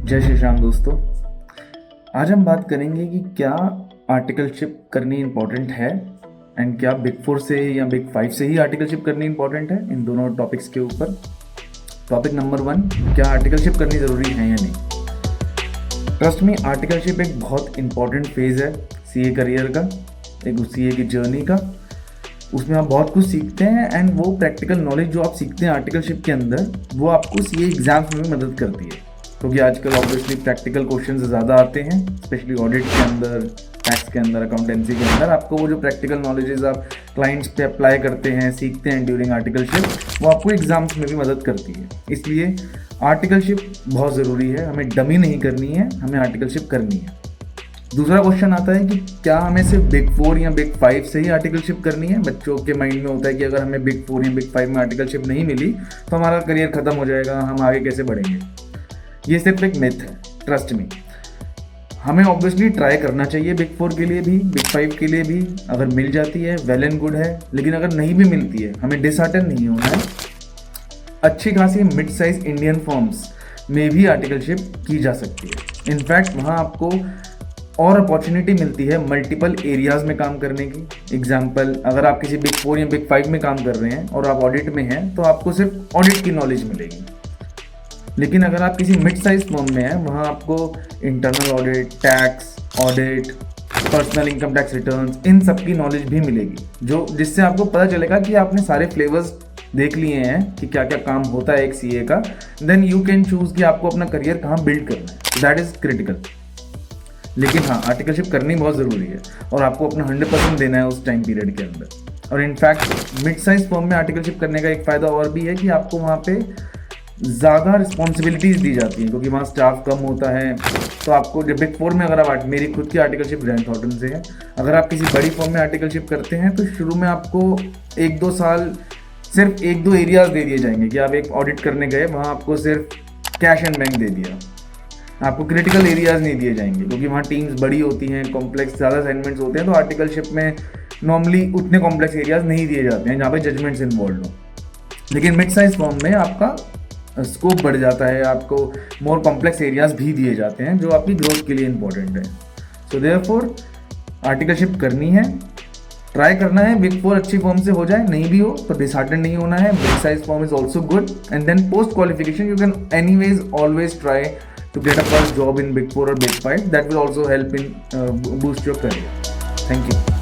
जय श्री राम दोस्तों। आज हम बात करेंगे कि क्या आर्टिकलशिप करनी इम्पोर्टेंट है एंड क्या बिग 4 से या बिग 5 से ही आर्टिकलशिप करनी इम्पोर्टेंट है। इन दोनों टॉपिक्स के ऊपर टॉपिक नंबर 1, क्या आर्टिकलशिप करनी ज़रूरी है या नहीं। ट्रस्ट में आर्टिकलशिप एक बहुत इंपॉर्टेंट फेज़ है सीए करियर का, एक सीए की जर्नी का। उसमें आप बहुत कुछ सीखते हैं एंड वो प्रैक्टिकल नॉलेज जो आप सीखते हैं आर्टिकलशिप के अंदर वो आपको सीए एग्जाम्स में भी मदद करती है, क्योंकि आजकल ऑब्वियसली प्रैक्टिकल क्वेश्चंस ज़्यादा आते हैं, स्पेशली ऑडिट के अंदर, टैक्स के अंदर, अकाउंटेंसी के अंदर। आपको वो जो प्रैक्टिकल नॉलेजेस आप क्लाइंट्स पे अप्लाई करते हैं, सीखते हैं ड्यूरिंग आर्टिकलशिप, वो आपको एग्जाम्स में भी मदद करती है। इसलिए आर्टिकलशिप बहुत ज़रूरी है, हमें डमी नहीं करनी है, हमें आर्टिकलशिप करनी है। दूसरा क्वेश्चन आता है कि क्या हमें सिर्फ बिग 4 या बिग 5 से ही आर्टिकलशिप करनी है। बच्चों के माइंड में होता है कि अगर हमें बिग 4 या बिग 5 में आर्टिकलशिप नहीं मिली तो हमारा करियर ख़त्म हो जाएगा, हम आगे कैसे बढ़ेंगे। ये सिर्फ एक मिथ है, ट्रस्ट मी। हमें ऑब्वियसली ट्राई करना चाहिए बिग 4 के लिए भी, बिग 5 के लिए भी। अगर मिल जाती है वेल एंड गुड है, लेकिन अगर नहीं भी मिलती है हमें डिसहार्टन नहीं होना है। अच्छी खासी मिड साइज इंडियन फर्म्स में भी आर्टिकलशिप की जा सकती है। इनफैक्ट वहाँ आपको और अपॉर्चुनिटी मिलती है मल्टीपल एरियाज़ में काम करने की। एग्जाम्पल, अगर आप किसी बिग 4 या बिग 5 में काम कर रहे हैं और आप ऑडिट में हैं तो आपको सिर्फ ऑडिट की नॉलेज मिलेगी। लेकिन अगर आप किसी मिड साइज फर्म में हैं, वहाँ आपको internal audit, tax audit, personal income tax returns, इन सब की नॉलेज भी मिलेगी, जिससे आपको पता चलेगा कि आपने सारे फ्लेवर्स देख लिए हैं कि क्या क्या काम होता है एक सीए का। देन यू कैन चूज कि आपको अपना करियर कहाँ बिल्ड करना है। That is critical. लेकिन हाँ, आर्टिकलशिप करनी बहुत ज़रूरी है और आपको अपना 100% देना है उस टाइम पीरियड के अंदर। और इनफैक्ट मिड साइज फर्म में आर्टिकलशिप करने का एक फ़ायदा और भी है कि आपको वहाँ पे ज़्यादा रिस्पॉन्सिबिलिटीज़ दी जाती हैं, क्योंकि वहाँ स्टाफ कम होता है। तो आपको जब बिग 4 में, अगर आप, मेरी खुद की आर्टिकलशिप ग्रैंड थॉर्टन से है, अगर आप किसी बड़ी फर्म में आर्टिकलशिप करते हैं तो शुरू में आपको 1-2 साल सिर्फ 1-2 एरियाज़ दे दिए जाएंगे कि आप एक ऑडिट करने गए, वहाँ आपको सिर्फ कैश एंड बैंक दे दिया, आपको क्रिटिकल एरियाज़ नहीं दिए जाएंगे, क्योंकि वहाँ टीम्स बड़ी होती हैं, कॉम्प्लेक्स ज़्यादा असाइनमेंट्स होते हैं। तो आर्टिकलशिप में नॉर्मली उतने कॉम्प्लेक्स एरियाज़ नहीं दिए जाते हैं जहाँ पे जजमेंट्स इन्वॉल्व हो। लेकिन मिड साइज फर्म में आपका स्कोप बढ़ जाता है, आपको मोर कॉम्प्लेक्स एरियाज़ भी दिए जाते हैं जो आपकी ग्रोथ के लिए इंपॉर्टेंट है। सो देयरफॉर आर्टिकलशिप करनी है, ट्राई करना है। बिग 4 अच्छी फर्म से हो जाए, नहीं भी हो तो डिसहार्टन नहीं होना है। Big size firm is also good and then post qualification you can anyways always try to get a first job in Big 4 or Big 5. That will also help in boost your career. Thank you.